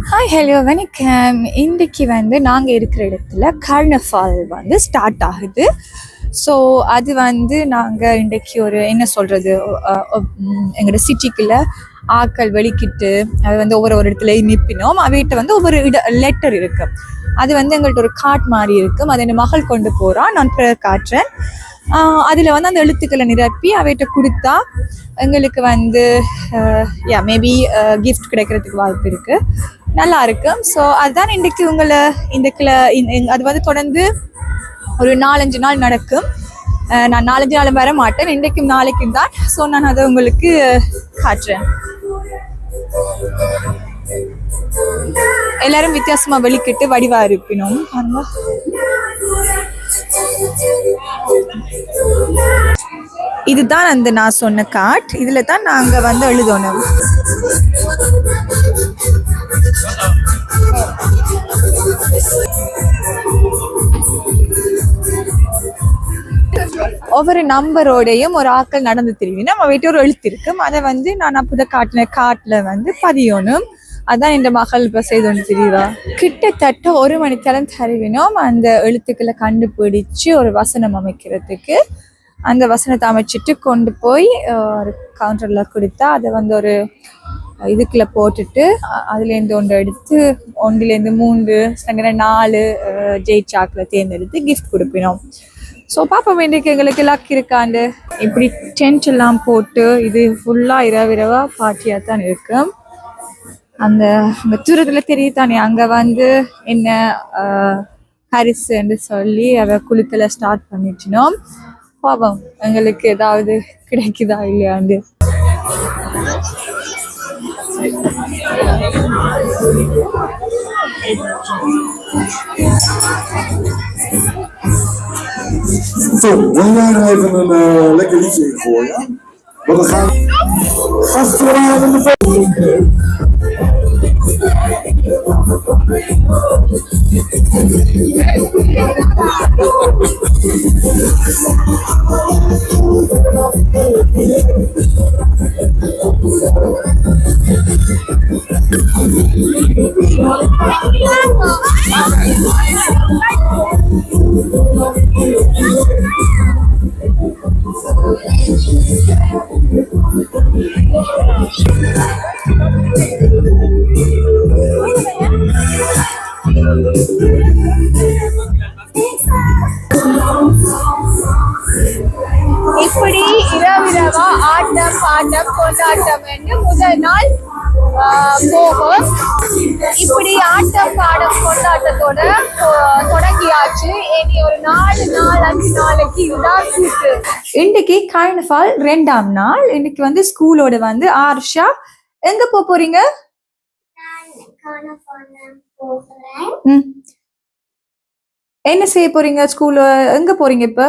Hi hello வணக்கம். இன்றைக்கு வந்து நாங்கள் இருக்கிற இடத்துல கார்னிவால் வந்து ஸ்டார்ட் ஆகுது. ஸோ அது வந்து நாங்கள் இன்றைக்கி ஒரு என்ன சொல்கிறது, எங்களோட சிட்டிக்குள்ளே ஆக்கள் வெளிக்கிட்டு அது வந்து ஒவ்வொரு இடத்துல நிற்பினோம். அவைகிட்ட வந்து ஒவ்வொரு லெட்டர் இருக்குது. அது வந்து எங்கள்கிட்ட ஒரு கார்ட் மாதிரி இருக்கும். அதை என் மகள் கொண்டு போகிறா, நான் காட்டுறேன். அதில் வந்து அந்த எழுத்துக்களை நிரப்பி அவைகிட்ட கொடுத்தா எங்களுக்கு வந்து மேபி கிஃப்ட் கிடைக்கிறதுக்கு வாய்ப்பு இருக்குது. நல்லா இருக்கு. ஸோ அதுதான் இன்றைக்கு உங்களை அது வந்து தொடர்ந்து ஒரு 4-5 நாள் நடக்கும். நான் 4-5 நாள் வர மாட்டேன், இன்றைக்கும் நாளைக்கும் தான். ஸோ நான் அதை உங்களுக்கு காட்டுறேன். எல்லாரும் வித்தியாசமா வெளிக்கிட்டு வடிவா இருப்பினோம். இதுதான் அந்த நான் சொன்ன கார்ட். இதுல தான் நாங்க வந்து எழுதணும். ஒவ்வொரு நம்பரோடையும் ஒரு ஆக்கள் நடந்து திரும்பினா நம்ம வீட்டு ஒரு எழுத்து இருக்கும். அதை வந்து நான் அப்போதான் காட்டின காட்டில் வந்து பதியணும். அதான் என் மகள் இப்போ செய்து ஒன்று தெரியவா. கிட்டத்தட்ட 1 மணித்தேரம் தருவினோம் அந்த எழுத்துக்களை கண்டுபிடிச்சு ஒரு வசனம் அமைக்கிறதுக்கு. அந்த வசனத்தை அமைச்சிட்டு கொண்டு போய் ஒரு கவுண்டரில் கொடுத்தா அதை வந்து ஒரு இதுக்குள்ளே போட்டுட்டு அதுலேருந்து ஒன்று எடுத்து 1லேருந்து 3 4 ஜெயிச்சாக்கில் தேர்ந்தெடுத்து கிஃப்ட் கொடுப்பினோம். ஸோ பாப்பா வேண்டிக்கு எங்களுக்கு லக் இருக்காண்டு. இப்படி டென்ட் எல்லாம் போட்டு இது ஃபுல்லாக இரவாக பார்ட்டியாக தான் இருக்கும். அந்த தூரத்தில் தெரியுதானே அங்கே வந்து என்ன பரிசுன்னு சொல்லி அதை குழுக்களை ஸ்டார்ட் பண்ணிட்டினோம். பாவம் எங்களுக்கு ஏதாவது கிடைக்குதா இல்லையாண்டு. Zo, wil jij nog even een lekker liedje ingooien? Want dan gaan we achteraan in de foto. இப்படி இரவிரவா ஆட்டம் பாட்டம் கொண்டாட்டம் என்று முதல் நாள் போகும். இப்படி ஆட்டம் பாடம் கொண்டாட்டத்தோட தொடங்கியாச்சு. இனி ஒரு 4 நாள் 5 நாளைக்கு இதுதான் கூட்டு. இன்னைக்கு கார்னிவால் 2ஆம் நாள். இன்னைக்கு வந்து ஸ்கூலோட வந்து ஆர்ஷா எங்க போறீங்க? என்ன செய்ய போறீங்க? ஸ்கூல்ல எங்க போறீங்க இப்ப?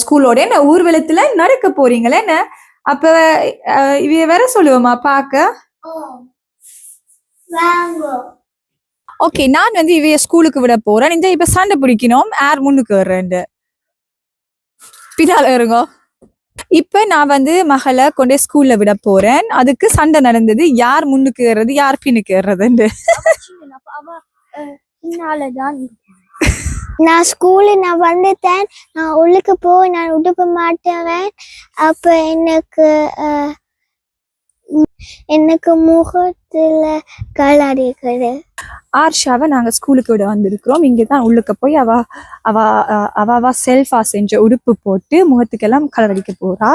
ஸ்கூலோட என்ன ஊர்வலத்துல நடக்க போறீங்களா என்ன? அப்ப இவ வேற சொல்லுவோமா பாக்க? ஓகே, நான் வந்து இவைய ஸ்கூலுக்கு விட போறேன். இந்த இப்ப சண்டை பிடிக்கணும், யார் முன்னுக்கு வர்றேன் பின்னால இருங்க. இப்ப நான் வந்து மகளை கொண்டே ஸ்கூல்ல விட போறேன். அதுக்கு சண்டை நடந்தது, யார் முன்னுக்கு ஏறது யார் பின்னுக்கு ஏறதுன்னு. நான் ஸ்கூலு நான் வந்துட்டேன். நான் உள்ளுக்கு போய் நான் உடுப்ப மாட்டேன். அப்ப எனக்கு முகத்துல கலரிக்குது. ஆர்ஷாவை நாங்க ஸ்கூலுக்கு விட வந்திருக்கிறோம். இங்கதான் உள்ளுக்க போய் அவ செல்ஃபா செஞ்ச உடுப்பு போட்டு முகத்துக்கெல்லாம் கலர் அடிக்க போறா.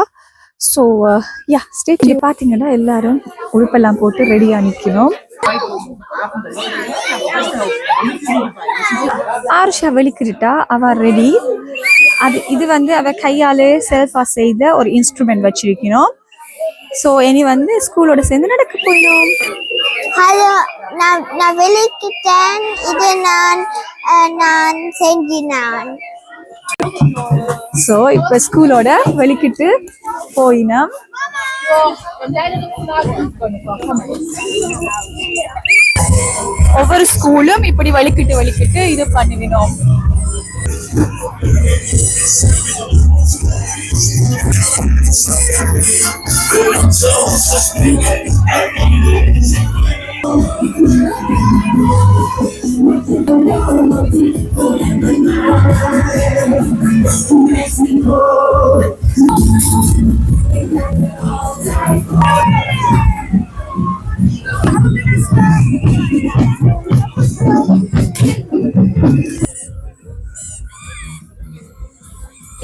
ஸோ ஸ்டேஜ்ல பாத்தீங்கன்னா எல்லாரும் உடுப்பெல்லாம் போட்டு ரெடியா நிக்கணும். ஆர்ஷா வெளிக்கிட்டா அவ ரெடி. இது வந்து அவ கையாலே செல்ஃபா செய்த ஒரு இன்ஸ்ட்ருமெண்ட் வச்சிருக்கணும். ஸோ இனி வந்து ஸ்கூலோட சேர்ந்து நடக்க போயிடும். ஹலோ, நான் வெளிக்கிட்டேன். இது நான் செஞ்சினான். ஸோ இப்போ ஸ்கூலோட வெளிக்கிட்டு போயினோம். ஒவ்வொரு ஸ்கூலும் இப்படி வலிக்கிட்டு இது பண்ணுவினோம்.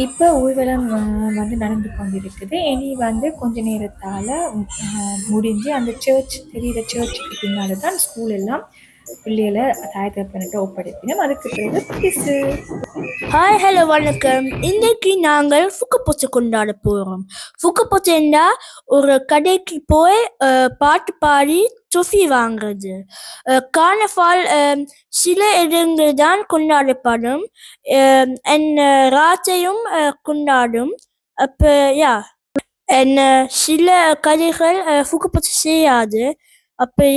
இப்போ ஊர்வலம் வந்து நடந்து கொண்டிருக்குது. இனி வந்து கொஞ்ச நேரத்தால் முடிஞ்சு அந்த சர்ச் தெரிகிற சர்ச்சுக்கு பின்னால் தான் ஸ்கூல் எல்லாம் பிள்ளைகளை தாய் தகப்பன்கிட்ட ஒப்படைக்கணும். அதுக்கு பிறகு பரிசு. ஹாய் ஹலோ வணக்கம். இன்னைக்கு நாங்கள் ஃபுக்கப்பூச்சி கொண்டாட போகிறோம். ஃபுக்கப்பூச்சின்னா ஒரு கடைக்கு போய் பாட்டு பாடி ட்ரொஃபி வாங்குறது. கார்னஃபால் சில இடங்கள் தான் கொண்டாடப்படும். ராத்தையும் கொண்டாடும். அப்போ சில கடைகள் ஃபுக்கப்பூச்சி செய்யாது. அப்போ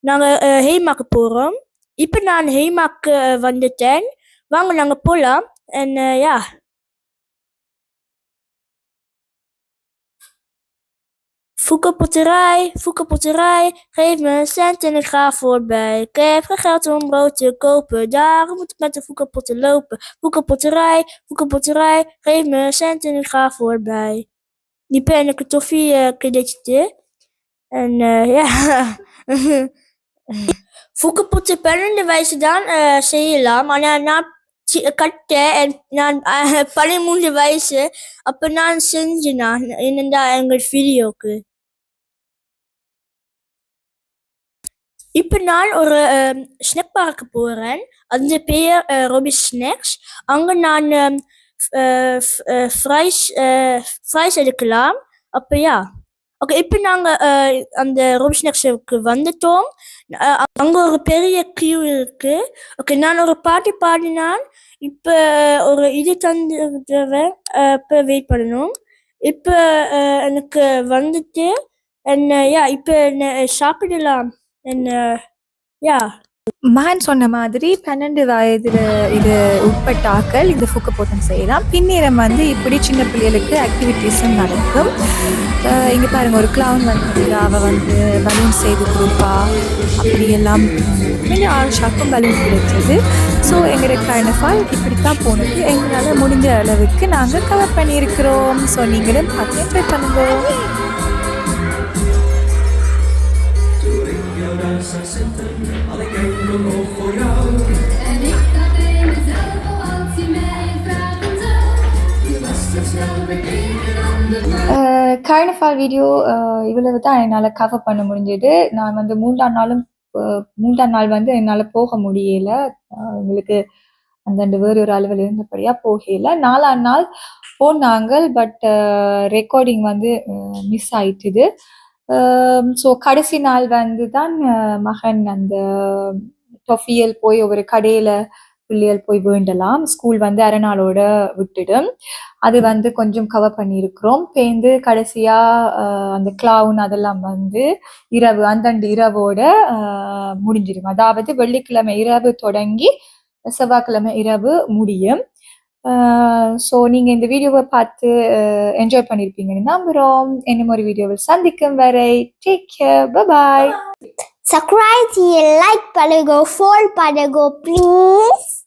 நாங்கள் ஹெய்மாக்கு போகிறோம். இப்போ நான் ஹெய்மாக்கு வந்துட்டேன். வாங்க நாங்க போலாம். Foekenpotterij, geef me een cent en ik ga voorbij. Ik heb geen geld om brood te kopen, daarom moet ik met de foekenpotten lopen. Foekenpotterij, geef me een cent en ik ga voorbij. Die ben ik een toffee cadeautje. En Foekenpotten pennende wijze dan செய்யலாம். ஆனால் நான் கட்ட நான் பனிமூன்று வயசு அப்ப நான் செஞ்சேன். நான் என்னடா எங்கள் வீடியோக்கு. இப்ப நான் ஒரு ஸ்நாக் பார்க்க போறேன். அந்த பேர் ரொபி ஸ்நாக்ஸ். அங்க நான் ஃப்ரைஸ் எடுக்கலாம். அப்ப ஓகே, இப்போ நாங்கள் அந்த ரொபி ஸ்நாக்ஸுக்கு வந்துட்டோம். அங்கே ஒரு பெரிய கியூ இருக்கு. ஓகே, நான் ஒரு பாட்டு பாடினான். இப்போ ஒரு இது தந்துடுவேன். இப்போ வெயிட் பண்ணணும். இப்போ எனக்கு வந்துட்டு என்ன இப்போ என்ன சாப்பிடலாம். என்ன மகன் சொன்ன மாதிரி 12 வயதில் இது உட்பட்ட ஆக்கள் இந்த ஃபுக்கப்போத்தம் செய்யலாம். பின்னேரம் வந்து இப்படி சின்ன பிள்ளைகளுக்கு ஆக்டிவிட்டீஸும் நடக்கும். இங்கே பாருங்கள், ஒரு கிளவுன் வந்து அவள் வந்து பலூன் செய்து கொடுப்பா. அப்படியெல்லாம் இன்னும் 6 ஷாக்கும் பலூன் கிடைச்சது. ஸோ எங்களோட கார்னஃபால் இப்படி தான் போனது. எங்களால் முடிஞ்ச அளவுக்கு நாங்கள் கவர் பண்ணியிருக்கிறோம். ஸோ நீங்களும் பார்த்து என்ஜாய் பண்ணுங்க. கார்னஃபால் வீடியோ இவ்வளவு தான் என்னால் கவர் பண்ண முடிஞ்சது. நான் வந்து மூன்றாம் நாள் வந்து என்னால் போக முடியல. எங்களுக்கு அந்த வேறு ஒரு அளவில் இருந்தபடியாக போகல. 4ஆம் நாள் போனாங்க. பட் ரெக்கார்டிங் வந்து மிஸ் ஆயிட்டுது. ஸோ கடைசி நாள் வந்து தான் மகன் அந்த டொஃபியல் போய் ஒவ்வொரு கடையில் பிள்ளைகள் போய் வேண்டலாம். ஸ்கூல் வந்து அரை நாளோட விட்டுடும். அது வந்து கொஞ்சம் கவர் பண்ணியிருக்கிறோம். பேருந்து கடைசியாக அந்த கிளவுன் அதெல்லாம் வந்து இரவு அந்தண்டு இரவோட முடிஞ்சிடும். அதாவது வெள்ளிக்கிழமை இரவு தொடங்கி செவ்வாய்க்கிழமை இரவு முடியும். ஸோ நீங்கள் இந்த வீடியோவை பார்த்து என்ஜாய் பண்ணியிருப்பீங்கன்னு நம்புகிறோம். இன்னும் ஒரு வீடியோவில் சந்திக்கும் வரை take care, bye. Subscribe, like பண்ணுங்க, follow பண்ணுங்க, please.